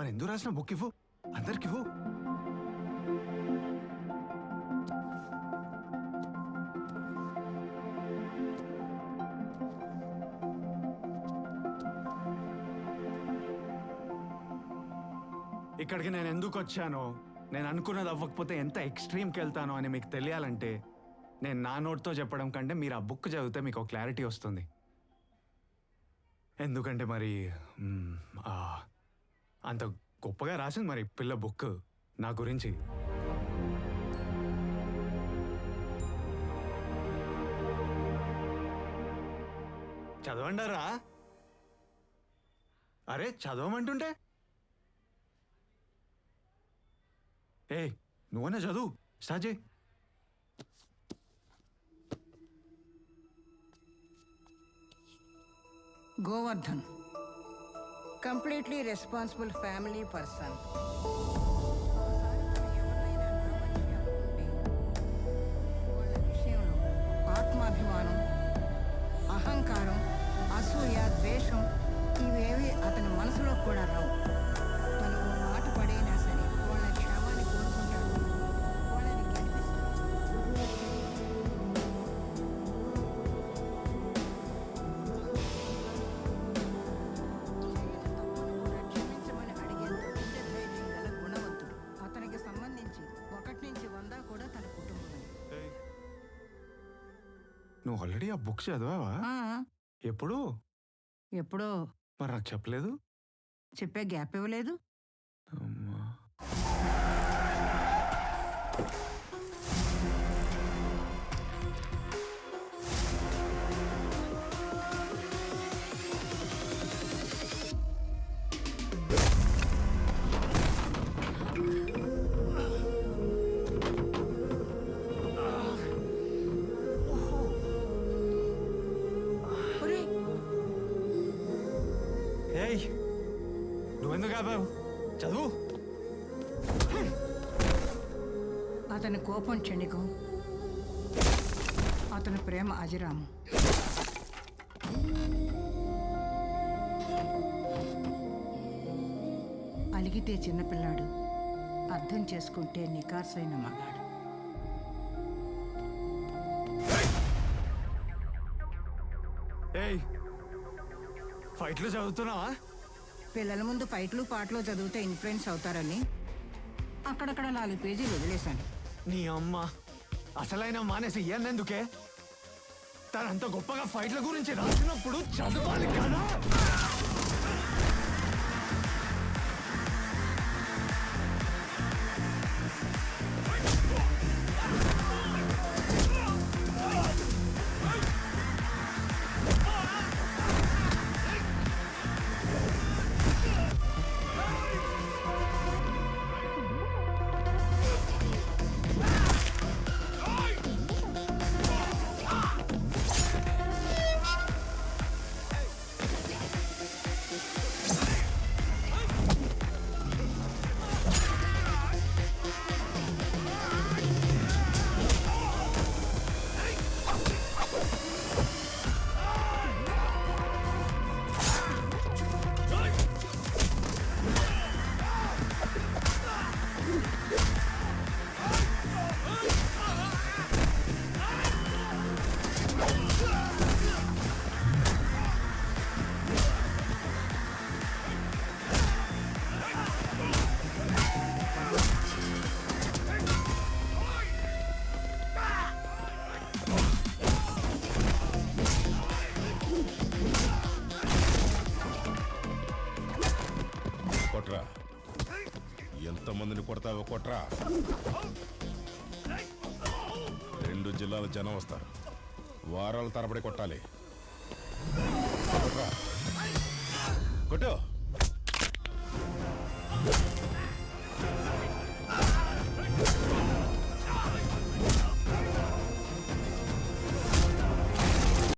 మరి ఎందుకు రాసిన బుక్ ఇవ్వు, అందరికి ఇవ్వు. ఇక్కడికి నేను ఎందుకు వచ్చానో, నేను అనుకున్నది అవ్వకపోతే ఎంత ఎక్స్ట్రీమ్కి వెళ్తానో అని మీకు తెలియాలంటే నేను నా నోట్తో చెప్పడం కంటే మీరు ఆ బుక్ చదివితే మీకు ఒక క్లారిటీ వస్తుంది. ఎందుకంటే మరి అంత గొప్పగా రాసింది మరి పిల్ల బుక్ నా గురించి. చదవండారా? అరే చదవమంటుంటే నువ్వన్నా చదువు, స్టార్ట్ చేయి. Govardhan, completely responsible family person. ఆత్మాభిమానం, అహంకారం, అసూయ, ద్వేషం ఇవేవి అతని మనసులో కూడా రావు. తను మాట పడైనా సరే వాళ్ళ క్షేమాన్ని కోరుకుంటాడు, వాళ్ళని క్షమించమని అడిగేంత గుండె ధైర్యం గల గుణవంతుడు. అతనికి సంబంధించి 1 నుంచి 100 కూడా తన కుటుంబమే. నువ్వు ఆల్రెడీ ఆ బుక్ చదివావా? ఎప్పుడు? ఎప్పుడో. మరి నాకు చెప్పలేదు, చెప్పే గ్యాప్ ఇవ్వలేదు. అమ్మా నువ్వెందుకు ఆపావు? చదువు. అతని కోపం క్షణికం, అతని ప్రేమ అజిరాము. అలిగితే చిన్నపిల్లాడు, అర్థం చేసుకుంటే నికార్సైన మగాడు. ఫైట్లు చదువుతున్నావా? పిల్లల ముందు ఫైట్లు పాటలు చదివితే ఇన్ఫ్లుయెన్స్ అవుతారని అక్కడక్కడ 4 పేజీలు వదిలేశాను. నీ అమ్మ అసలైన మానేసి ఇయ్యన్నెందుకే? తనంత గొప్పగా ఫైట్ల గురించి రాసినప్పుడు చదవాలి కదా. ఎంతమందిని కొడతావో కొట్రా. 2 జిల్లాల జనం వస్తారు, వారాల తరబడి కొట్టాలి. కొట్రా, కొట్టు.